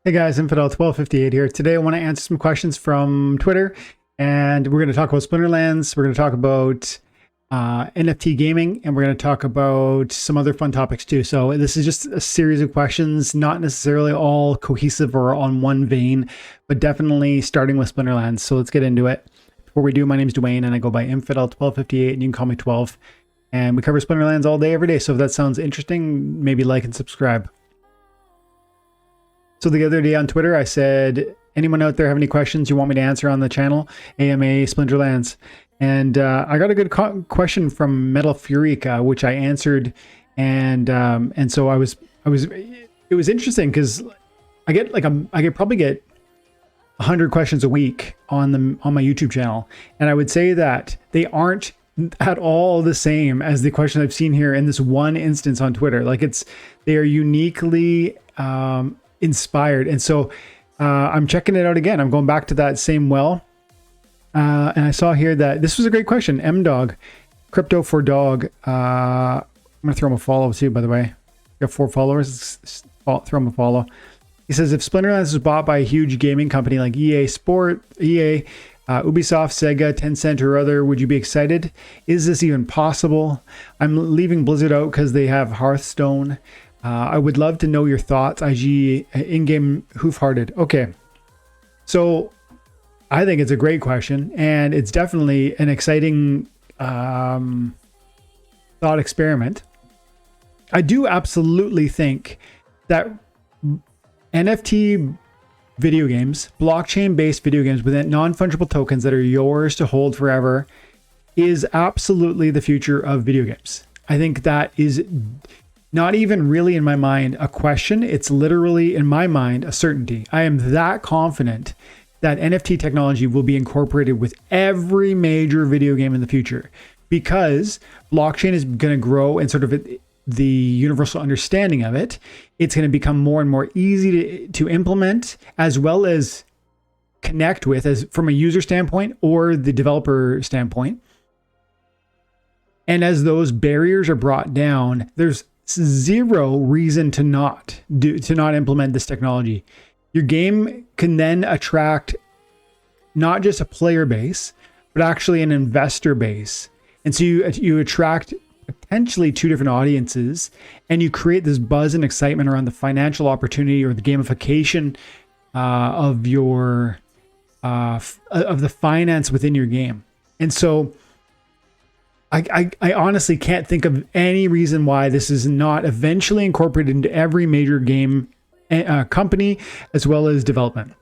Hey guys, Infidel1258 here. Today I want to answer some questions from Twitter, and we're going to talk about Splinterlands, we're going to talk about NFT gaming, and we're going to talk about some other fun topics too. So this is just a series of questions, not necessarily all cohesive or on one vein, but definitely starting with Splinterlands. So let's get into it. Before we do, my name is Dwayne and I go by Infidel1258, and you can call me 12. And we cover Splinterlands all day, every day. So if that sounds interesting, maybe like and subscribe. So the other day on Twitter, I said, anyone out there have any questions you want me to answer on the channel? AMA Splinterlands. And I got a good question from Metal Furica, which I answered. And so it was interesting because I could probably get 100 questions a week on my YouTube channel. And I would say that they aren't at all the same as the question I've seen here in this one instance on Twitter. Like they are uniquely, inspired. And so I'm checking it out again. I'm going back to that same well. And I saw here that this was a great question. M-Dog, Crypto for Dog. I'm going to throw him a follow too, by the way. You got 4 followers. Throw him a follow. He says, if Splinterlands was bought by a huge gaming company like EA, Ubisoft, Sega, Tencent, or other, would you be excited? Is this even possible? I'm leaving Blizzard out because they have Hearthstone. I would love to know your thoughts, IG, in-game Hoofhearted. Okay, so I think it's a great question, and it's definitely an exciting thought experiment. I do absolutely think that NFT video games, blockchain-based video games with non-fungible tokens that are yours to hold forever is absolutely the future of video games. I think that is not even really in my mind a question. It's literally in my mind a certainty. I am that confident that NFT technology will be incorporated with every major video game in the future, because blockchain is going to grow and sort of the universal understanding of it. It's going to become more and more easy to implement, as well as connect with, as from a user standpoint or the developer standpoint. And as those barriers are brought down, there's zero reason to not implement this technology. Your game can then attract not just a player base, but actually an investor base. And so you attract potentially 2 different audiences, and you create this buzz and excitement around the financial opportunity or the gamification of the finance within your game. And so I honestly can't think of any reason why this is not eventually incorporated into every major game company as well as development.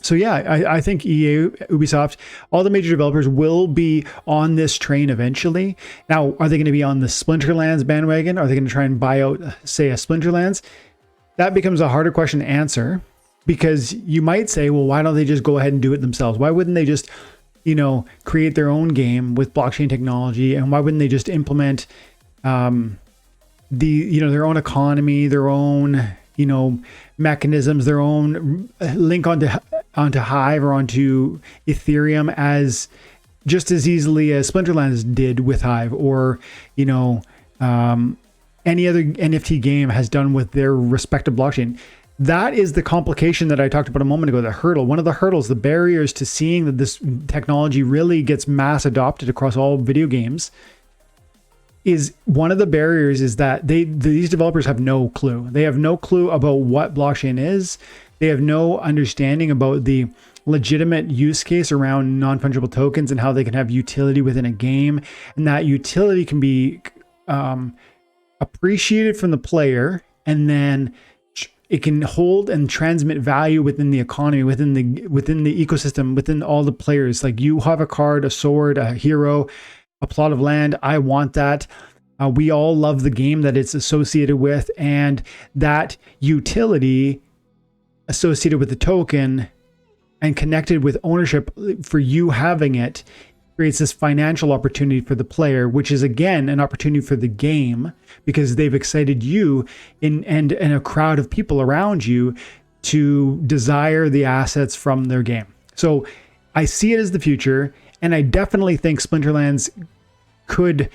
So yeah, I think EA, Ubisoft, all the major developers will be on this train eventually. Now, are they going to be on the Splinterlands bandwagon? Are they going to try and buy out, say, a Splinterlands? That becomes a harder question to answer, because you might say, well, why don't they just go ahead and do it themselves? Why wouldn't they just create their own game with blockchain technology? And why wouldn't they just implement their own economy, their own, mechanisms, their own link onto Hive or onto Ethereum as just as easily as Splinterlands did with Hive, or, any other NFT game has done with their respective blockchain. That is the complication that I talked about a moment ago, the hurdle. One of the hurdles, the barriers to seeing that this technology really gets mass adopted across all video games, is one of the barriers is that these developers have no clue. They have no clue about what blockchain is. They have no understanding about the legitimate use case around non-fungible tokens and how they can have utility within a game. And that utility can be appreciated from the player, and then it can hold and transmit value within the economy, within the ecosystem, within all the players. Like, you have a card, a sword, a hero, a plot of land. I want that. We all love the game that it's associated with, and that utility associated with the token and connected with ownership for you having it creates this financial opportunity for the player, which is again an opportunity for the game, because they've excited you and a crowd of people around you to desire the assets from their game. So I see it as the future, and I definitely think Splinterlands could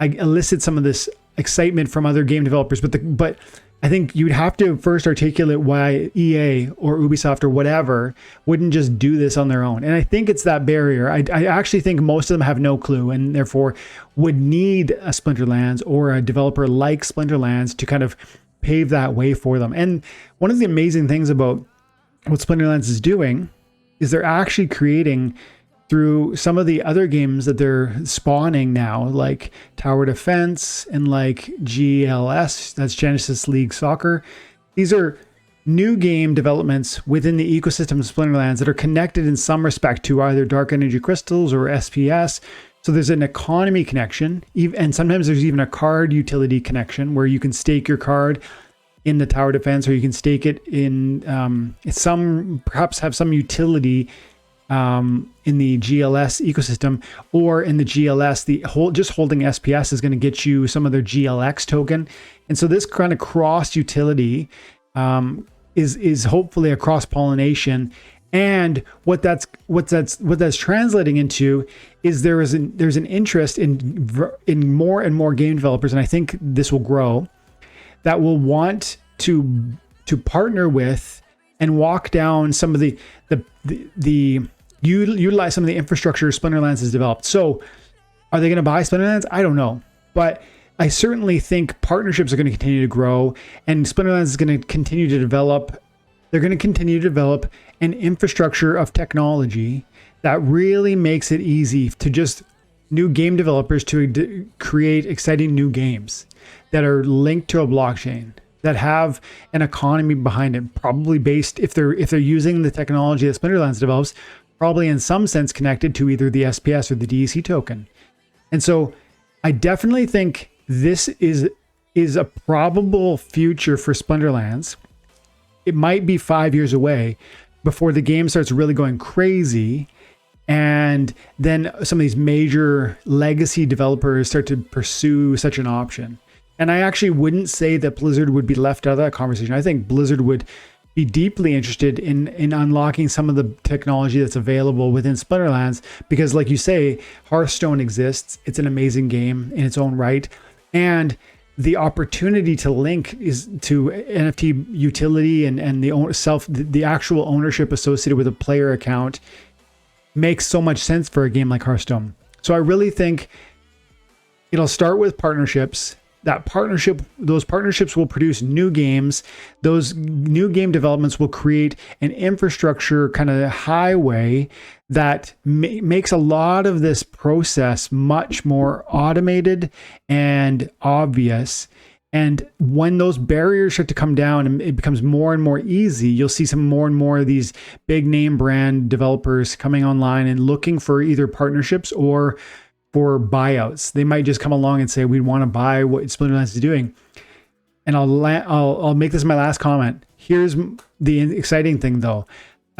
elicit some of this excitement from other game developers, but I think you'd have to first articulate why EA or Ubisoft or whatever wouldn't just do this on their own. And I think it's that barrier. I actually think most of them have no clue and therefore would need a Splinterlands or a developer like Splinterlands to kind of pave that way for them. And one of the amazing things about what Splinterlands is doing is they're actually creating, through some of the other games that they're spawning now, like Tower Defense and like GLS, that's Genesis League Soccer. These are new game developments within the ecosystem of Splinterlands that are connected in some respect to either Dark Energy Crystals or SPS. So there's an economy connection, and sometimes there's even a card utility connection where you can stake your card in the Tower Defense, or you can stake it in perhaps have some utility in the GLS ecosystem, or in the GLS, just holding SPS is going to get you some of their GLX token. And so this kind of cross utility is hopefully a cross pollination. And what that's translating into is there's an interest in more and more game developers, and I think this will grow, that will want to partner with and walk down some of the utilize some of the infrastructure Splinterlands has developed. So are they going to buy Splinterlands? I don't know. But I certainly think partnerships are going to continue to grow, and Splinterlands is going to continue to develop. They're going to continue to develop an infrastructure of technology that really makes it easy to just new game developers to create exciting new games that are linked to a blockchain, that have an economy behind it, probably based, if they're using the technology that Splinterlands develops, probably in some sense connected to either the SPS or the DEC token. And so I definitely think this is a probable future for Splinterlands. It might be 5 years away before the game starts really going crazy, and then some of these major legacy developers start to pursue such an option. And I actually wouldn't say that Blizzard would be left out of that conversation. I think Blizzard would be deeply interested in unlocking some of the technology that's available within Splinterlands, because like you say, Hearthstone exists. It's an amazing game in its own right. And the opportunity to link is to NFT utility and the actual ownership associated with a player account makes so much sense for a game like Hearthstone. So I really think it'll start with partnerships. Those partnerships will produce new games. Those new game developments will create an infrastructure kind of highway that makes a lot of this process much more automated and obvious. And when those barriers start to come down and it becomes more and more easy, you'll see some more and more of these big name brand developers coming online and looking for either partnerships or for buyouts. They might just come along and say, we want to buy what Splinterlands is doing. And I'll make this my last comment. Here's the exciting thing though.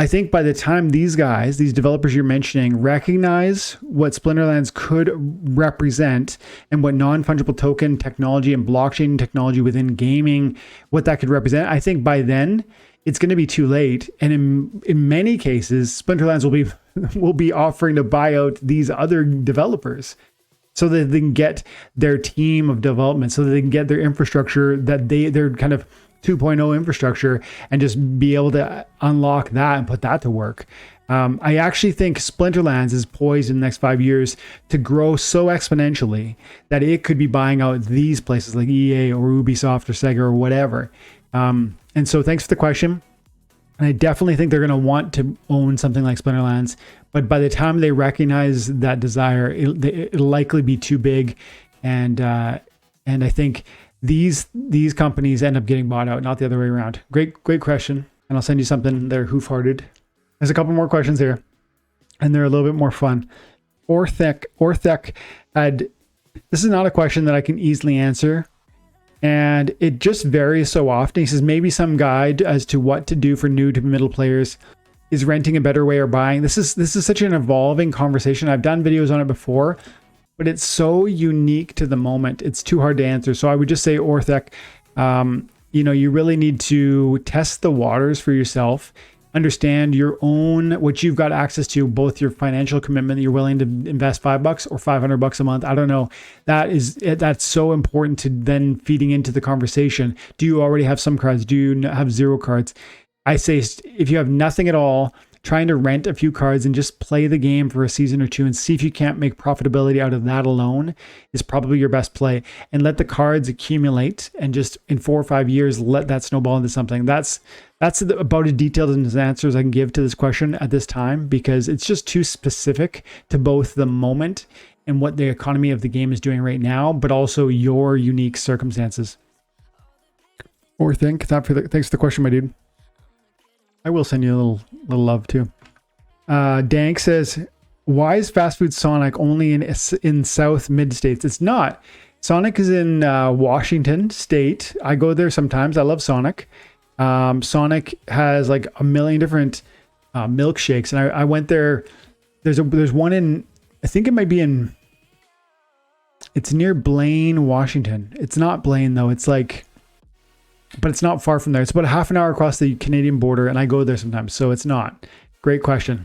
I think by the time these developers you're mentioning, recognize what Splinterlands could represent and what non-fungible token technology and blockchain technology within gaming, what that could represent, I think by then it's going to be too late. And in many cases, Splinterlands will be offering to buy out these other developers so that they can get their team of development, so that they can get their infrastructure, that they're kind of 2.0 infrastructure, and just be able to unlock that and put that to work. I actually think Splinterlands is poised in the next 5 years to grow so exponentially that it could be buying out these places like EA or Ubisoft or Sega or whatever. And so thanks for the question. And I definitely think they're going to want to own something like Splinterlands. But by the time they recognize that desire, it'll likely be too big. And I think these companies end up getting bought out, not the other way around. Great question. And I'll send you something there, hoof-hearted. There's a couple more questions here, and they're a little bit more fun. Orthek had, this is not a question that I can easily answer, and it just varies so often. He says, maybe some guide as to what to do for new to middle players. Is renting a better way or buying? This is such an evolving conversation. I've done videos on it before, but it's so unique to the moment. It's too hard to answer. So I would just say, Orthek, you really need to test the waters for yourself understand your own, what you've got access to, both your financial commitment that you're willing to invest $5 or $500 a month. I don't know. That's so important to then feeding into the conversation. Do you already have some cards? Do you have 0 cards? I say, if you have nothing at all, trying to rent a few cards and just play the game for a season or 2 and see if you can't make profitability out of that alone is probably your best play. And let the cards accumulate, and just in 4 or 5 years, let that snowball into something. That's about as detailed as answer as I can give to this question at this time, because it's just too specific to both the moment and what the economy of the game is doing right now, but also your unique circumstances. Or thanks for the question, my dude. I will send you a little love too. Dank says, why is fast food Sonic only in South Mid States? It's not. Sonic is in Washington State. I go there sometimes. I love Sonic. Sonic has like a million different milkshakes, and I went there. There's one in, I think it might be in, it's near Blaine, Washington. It's not Blaine though. It's like, but it's not far from there. It's about a half an hour across the Canadian border, and I go there sometimes, so it's not. Great question.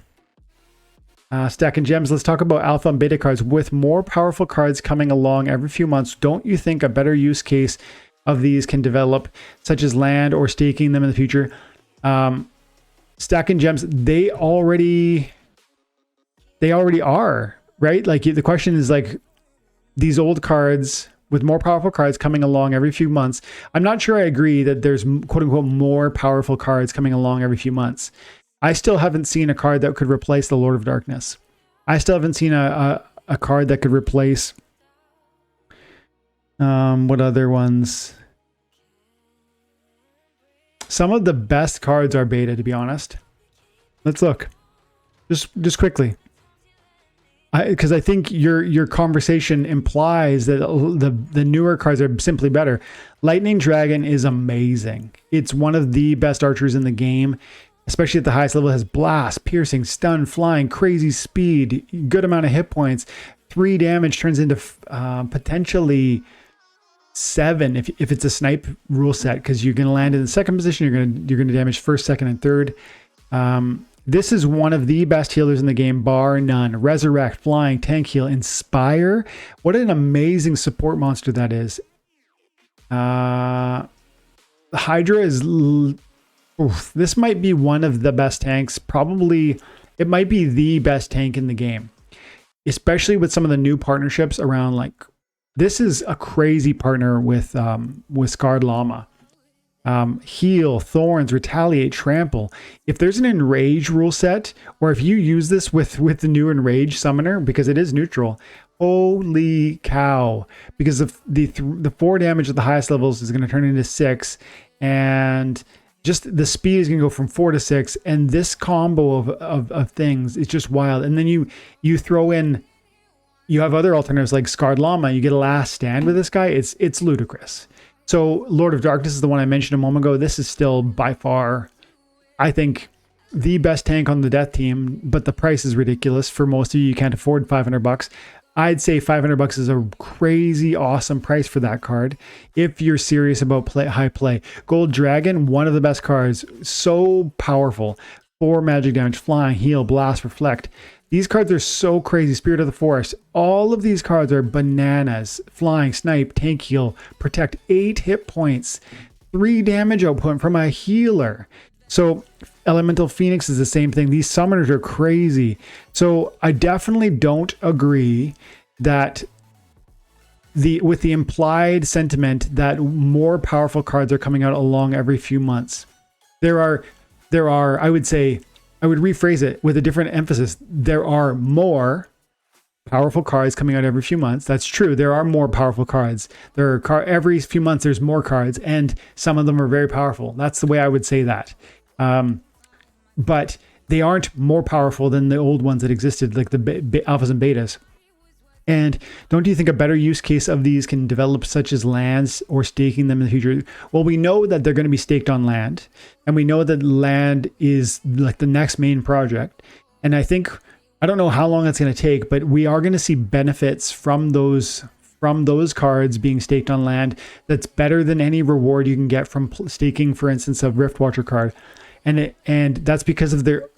Stacking Gems, let's talk about alpha and beta cards. With more powerful cards coming along every few months, don't you think a better use case of these can develop, such as land or staking them in the future? Stacking Gems, they already are, right? Like, the question is like, these old cards with more powerful cards coming along every few months. I'm not sure I agree that there's quote unquote more powerful cards coming along every few months. I still haven't seen a card that could replace the Lord of Darkness. I still haven't seen a card that could replace what other ones? Some of the best cards are beta, to be honest. Let's look. Just quickly. Because I think your conversation implies that the newer cards are simply better. Lightning Dragon is amazing. It's one of the best archers in the game, especially at the highest level. It has blast, piercing, stun, flying, crazy speed, good amount of hit points. 3 damage turns into potentially 7 if it's a snipe rule set, because you're going to land in the second position. You're going to damage first, second, and third. This is one of the best healers in the game, bar none. Resurrect, flying, tank heal, inspire. What an amazing support monster that is. The Hydra is... this might be one of the best tanks. Probably, it might be the best tank in the game. Especially with some of the new partnerships around, like... This is a crazy partner with Scarred Llama. Heal, Thorns, Retaliate, Trample. If there's an Enrage rule set, or if you use this with the new Enrage summoner, because it is neutral, holy cow. Because the 4 damage at the highest levels is going to turn into 6, and just the speed is going to go from 4 to 6, and this combo of things is just wild. And then you throw in, you have other alternatives like Scarred Llama, you get a last stand with this guy, it's ludicrous. So Lord of Darkness is the one I mentioned a moment ago. This is still by far, I think, the best tank on the death team, but the price is ridiculous. For most of you, you can't afford $500. I'd say $500 is a crazy awesome price for that card if you're serious about high play. Gold Dragon, one of the best cards, so powerful. 4 magic damage, flying, heal, blast, reflect. These cards are so crazy. Spirit of the Forest. All of these cards are bananas. Flying, snipe, tank heal, protect, 8 hit points, 3 damage output from a healer. So Elemental Phoenix is the same thing. These summoners are crazy. So I definitely don't agree that with the implied sentiment that more powerful cards are coming out along every few months. There are, I would say, I would rephrase it with a different emphasis. There are more powerful cards coming out every few months. That's true. There are more powerful cards. There are every few months there's more cards, and some of them are very powerful. That's the way I would say that. But they aren't more powerful than the old ones that existed, like the alphas and betas. And don't you think a better use case of these can develop, such as lands or staking them in the future? Well, we know that they're going to be staked on land, and we know that land is like the next main project. And I think, I don't know how long it's going to take, but we are going to see benefits from those cards being staked on land. That's better than any reward you can get from staking, for instance, a Rift Watcher card. and that's because of their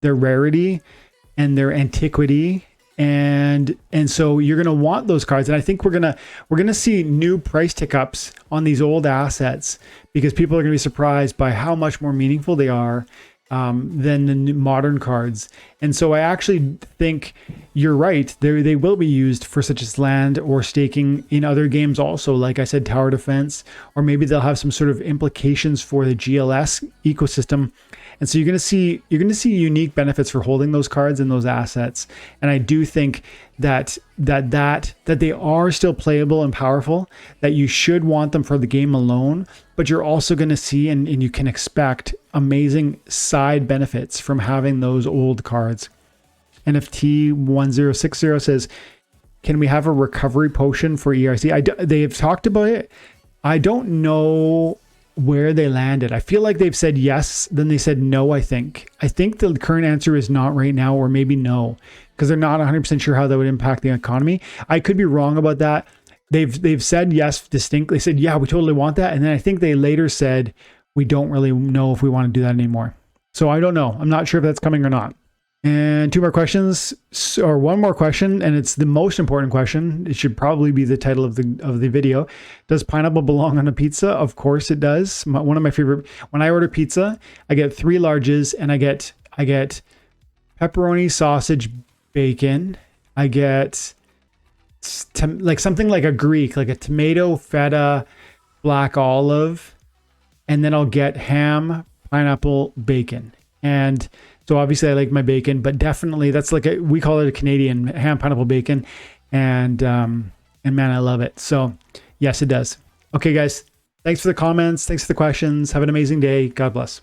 rarity and their antiquity. And so you're going to want those cards. And I think we're going to see new price tick ups on these old assets because people are going to be surprised by how much more meaningful they are than the modern cards. And so I actually think you're right. They will be used for such as land or staking in other games also, like I said, tower defense, or maybe they'll have some sort of implications for the GLS ecosystem. And so you're going to see unique benefits for holding those cards and those assets. And I do think that they are still playable and powerful, that you should want them for the game alone, but you're also going to see and you can expect amazing side benefits from having those old cards. NFT1060 says, can we have a recovery potion for ERC? They've talked about it. I don't know where they landed. I feel like they've said yes, then they said no. I think the current answer is not right now, or maybe no, because they're not 100% sure how that would impact the economy. I could be wrong about that. They've said yes distinctly. They said, yeah, we totally want that. And then I think they later said, we don't really know if we want to do that anymore. So I don't know. I'm not sure if that's coming or not. And two more questions, or one more question, and it's the most important question. It should probably be the title of the video. Does pineapple belong on a pizza? Of course it does. One of my favorite. When I order pizza, I get 3 larges, and I get pepperoni, sausage, bacon. I get like something like a Greek, like a tomato, feta, black olive, and then I'll get ham, pineapple, bacon. And so obviously I like my bacon, but definitely that's like we call it a Canadian ham, pineapple, bacon. And man, I love it. So yes, it does. Okay, guys, thanks for the comments. Thanks for the questions. Have an amazing day. God bless.